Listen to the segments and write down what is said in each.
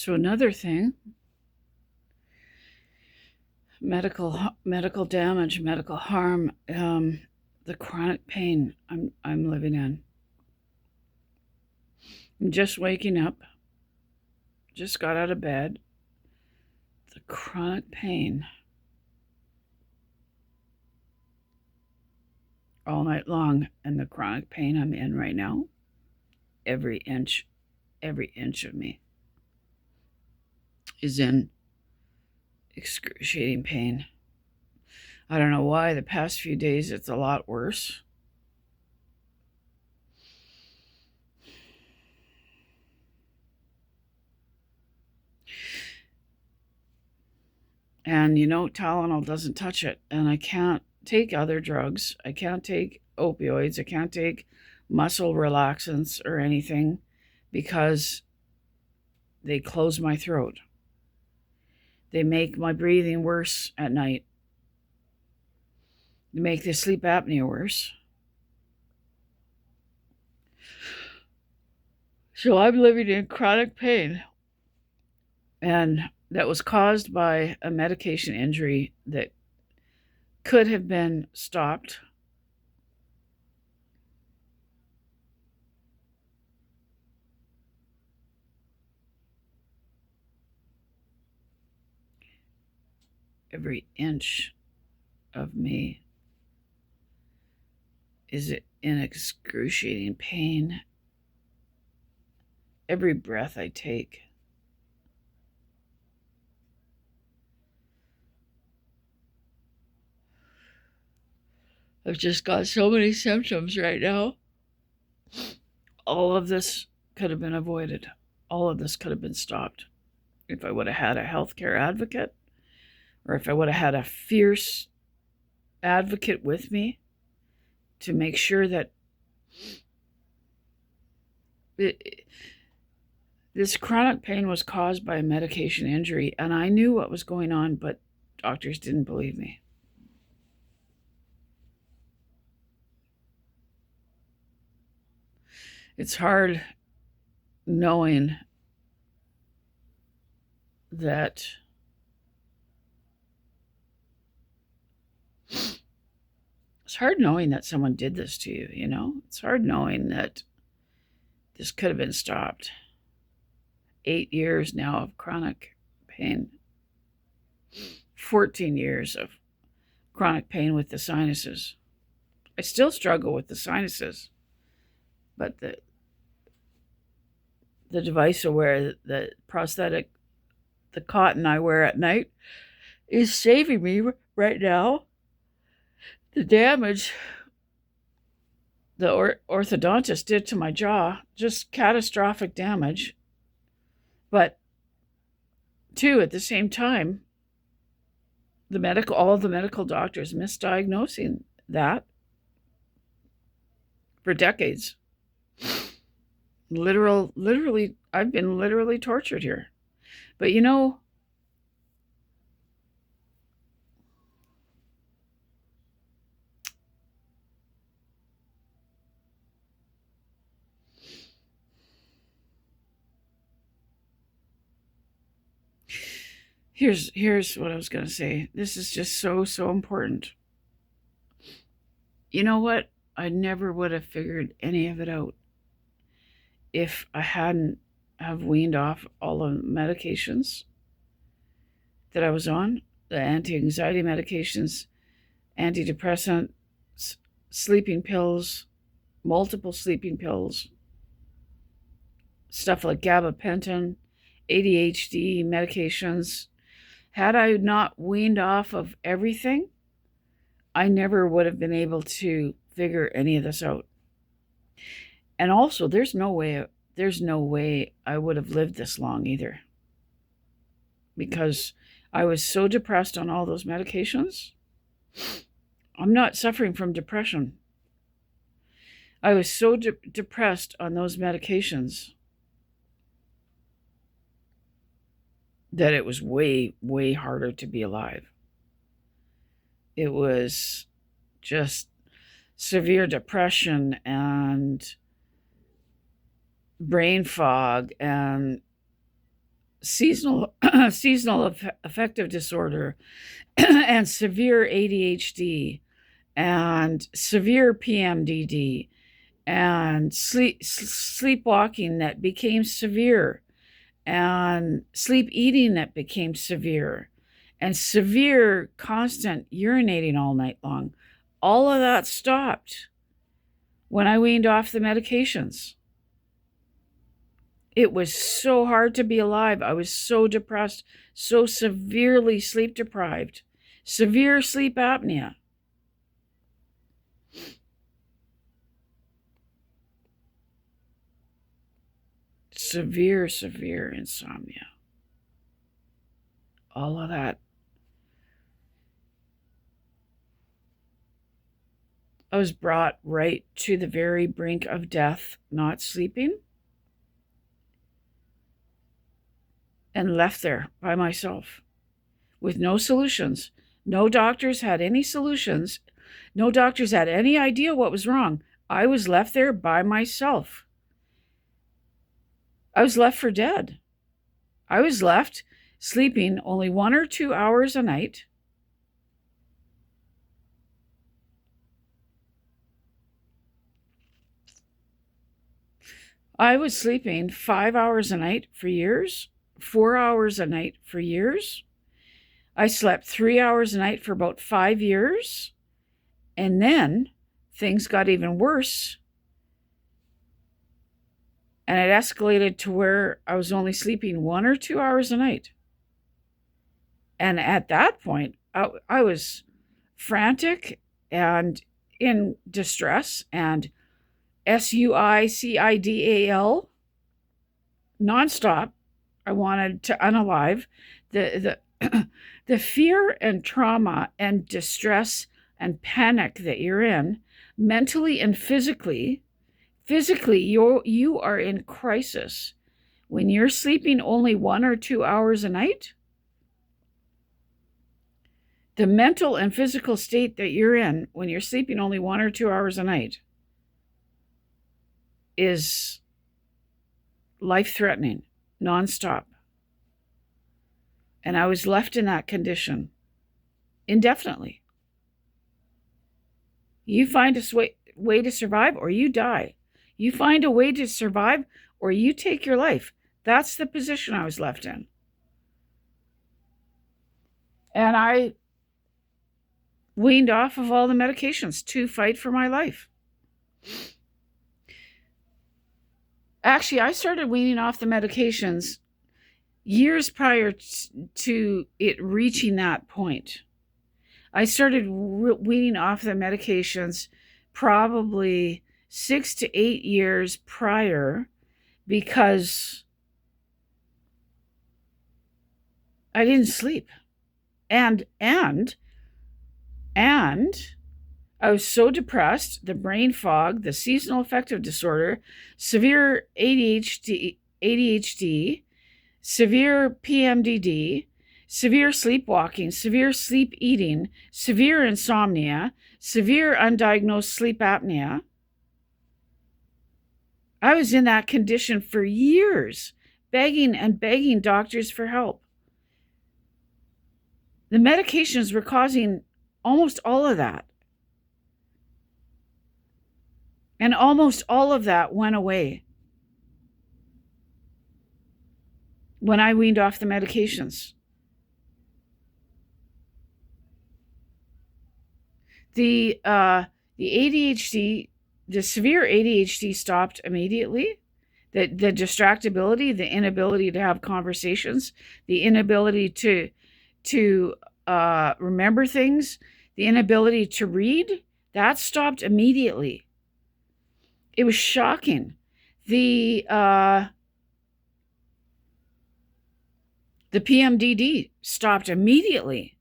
So another thing, medical damage, medical harm, the chronic pain I'm living in. I'm just waking up, just got out of bed. The chronic pain all night long, and the chronic pain I'm in right now, every inch of me is in excruciating pain. I don't know why. The past few days it's a lot worse. And Tylenol doesn't touch it. And I can't take other drugs. I can't take opioids. I can't take muscle relaxants or anything because they close my throat. They make my breathing worse at night. They make the sleep apnea worse. So I'm living in chronic pain. And that was caused by a medication injury that could have been stopped. Every inch of me is in excruciating pain. Every breath I take. I've just got so many symptoms right now. All of this could have been avoided. All of this could have been stopped if I would have had a healthcare advocate, or if I would have had a fierce advocate with me to make sure that this chronic pain was caused by a medication injury, and I knew what was going on, but doctors didn't believe me. It's hard knowing that someone did this to you, It's hard knowing that this could have been stopped. 8 years now of chronic pain. 14 years of chronic pain with the sinuses. I still struggle with the sinuses, but the device I wear, the prosthetic, the cotton I wear at night is saving me right now. The damage the orthodontist did to my jaw, just catastrophic damage. But two, at the same time, all of the medical doctors misdiagnosing that for decades. Literally, I've been literally tortured here. But here's what I was going to say. This is just so important. You know what? I never would have figured any of it out if I hadn't have weaned off all the medications that I was on, the anti-anxiety medications, antidepressants, sleeping pills, multiple sleeping pills, stuff like gabapentin, ADHD medications. Had I not weaned off of everything, I never would have been able to figure any of this out. And also, there's no way I would have lived this long either. Because I was so depressed on all those medications. I'm not suffering from depression. I was so depressed on those medications that it was way harder to be alive. It was just severe depression and brain fog and seasonal affective disorder and severe ADHD and severe PMDD and sleepwalking that became severe and sleep eating that became severe and severe constant urinating all night long. All of that stopped when I weaned off the medications. It was so hard to be alive. I was so depressed, so severely sleep deprived, severe sleep apnea. Severe insomnia. All of that. I was brought right to the very brink of death, not sleeping, and left there by myself with no solutions. No doctors had any solutions. No doctors had any idea what was wrong. I was left there by myself. I was left for dead. I was left sleeping only 1 or 2 hours a night. I was sleeping 5 hours a night for years, 4 hours a night for years. I slept 3 hours a night for about 5 years. And then things got even worse. And it escalated to where I was only sleeping 1 or 2 hours a night. And at that point, I was frantic and in distress and suicidal nonstop. I wanted to unalive. The fear and trauma and distress and panic that you're in, mentally and physically. Physically, you are in crisis. When you're sleeping only 1 or 2 hours a night, the mental and physical state that you're in when you're sleeping only 1 or 2 hours a night is life-threatening, nonstop. And I was left in that condition indefinitely. You find a way to survive or you die. You find a way to survive or you take your life. That's the position I was left in. And I weaned off of all the medications to fight for my life. Actually, I started weaning off the medications years prior to it reaching that point. I started weaning off the medications probably 6 to 8 years prior because I didn't sleep. And I was so depressed, the brain fog, the seasonal affective disorder, severe ADHD, severe PMDD, severe sleepwalking, severe sleep eating, severe insomnia, severe undiagnosed sleep apnea. I was in that condition for years, begging doctors for help. The medications were causing almost all of that. And almost all of that went away when I weaned off the medications. The ADHD, the severe ADHD stopped immediately. The distractibility, the inability to have conversations, the inability to remember things, the inability to read, that stopped immediately. It was shocking. The PMDD stopped immediately.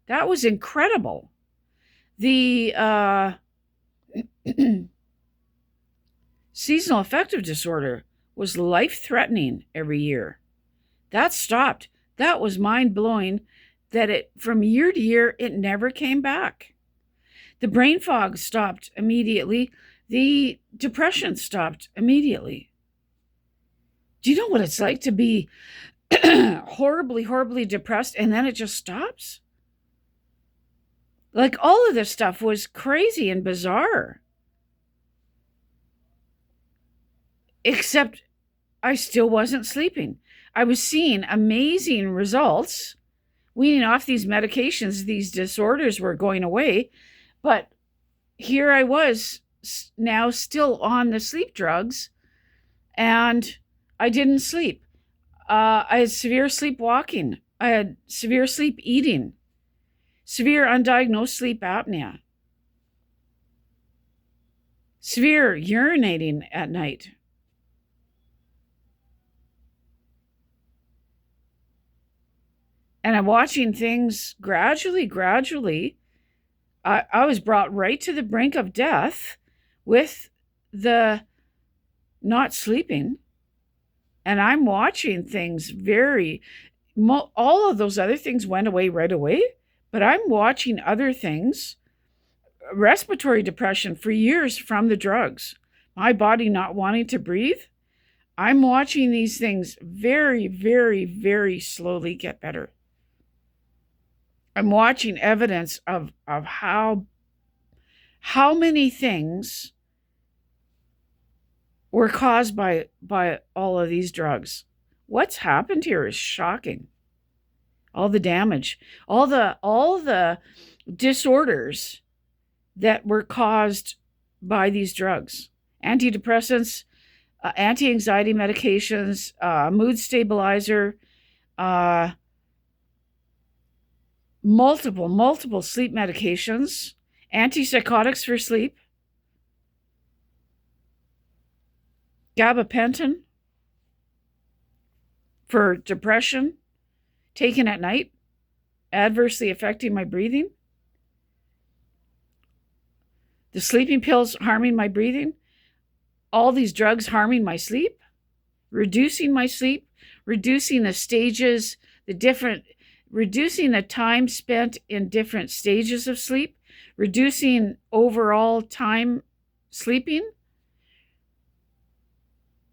That was incredible. The seasonal affective disorder was life-threatening every year. That stopped. That was mind-blowing that it, from year to year, it never came back. The brain fog stopped immediately. The depression stopped immediately. Do you know what it's like to be horribly, horribly depressed, and then it just stops. Like, all of this stuff was crazy and bizarre. Except I still wasn't sleeping. I was seeing amazing results. Weaning off these medications, these disorders were going away. But here I was now still on the sleep drugs, and I didn't sleep. I had severe sleepwalking. I had severe sleep eating, severe undiagnosed sleep apnea, severe urinating at night. And I'm watching things gradually. I was brought right to the brink of death with the not sleeping. And I'm watching things all of those other things went away right away, but I'm watching other things, respiratory depression for years from the drugs, my body not wanting to breathe. I'm watching these things very slowly get better. I'm watching evidence of how many things were caused by all of these drugs. What's happened here is shocking. All the damage, all the disorders that were caused by these drugs. Antidepressants, anti-anxiety medications, mood stabilizer, multiple sleep medications, antipsychotics for sleep, gabapentin for depression, taken at night, adversely affecting my breathing. The sleeping pills harming my breathing. All these drugs harming my sleep, reducing my sleep, reducing the stages, reducing the time spent in different stages of sleep, reducing overall time sleeping,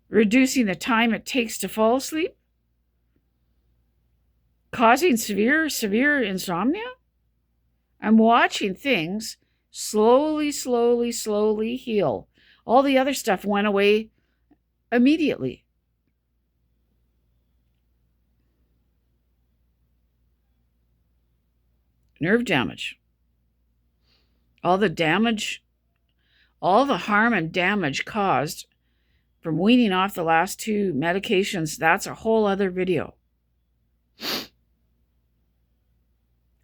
reducing the time it takes to fall asleep, causing severe insomnia. I'm watching things slowly heal. All the other stuff went away immediately. Nerve damage. All the harm and damage caused from weaning off the last 2 medications, that's a whole other video.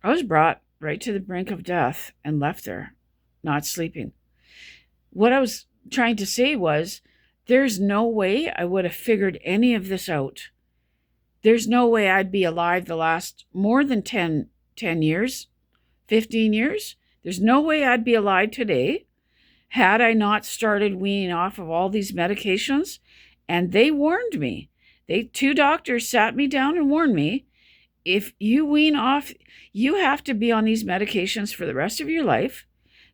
I was brought right to the brink of death and left there, not sleeping. What I was trying to say was, there's no way I would have figured any of this out. There's no way I'd be alive the last more than 10 years, 15 years. There's no way I'd be alive today had I not started weaning off of all these medications. And they warned me. 2 doctors sat me down and warned me, if you wean off, you have to be on these medications for the rest of your life.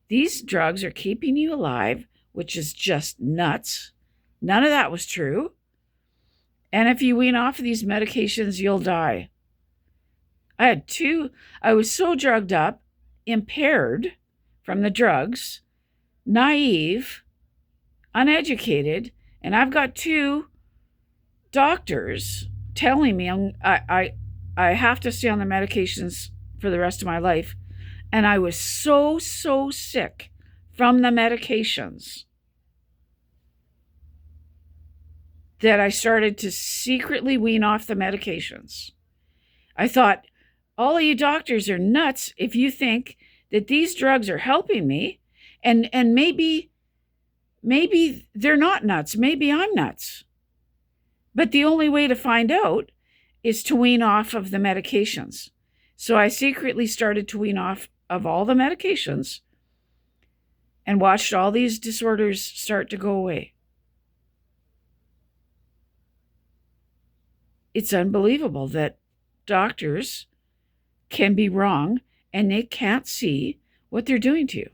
These drugs are keeping you alive, which is just nuts. None of that was true. And if you wean off of these medications, you'll die. I was so drugged up, impaired from the drugs, naive, uneducated, and I've got 2 doctors telling me I have to stay on the medications for the rest of my life. And I was so sick from the medications that I started to secretly wean off the medications. I thought, all of you doctors are nuts if you think that these drugs are helping me, and maybe they're not nuts. Maybe I'm nuts. But the only way to find out is to wean off of the medications. So I secretly started to wean off of all the medications and watched all these disorders start to go away. It's unbelievable that doctors can be wrong and they can't see what they're doing to you.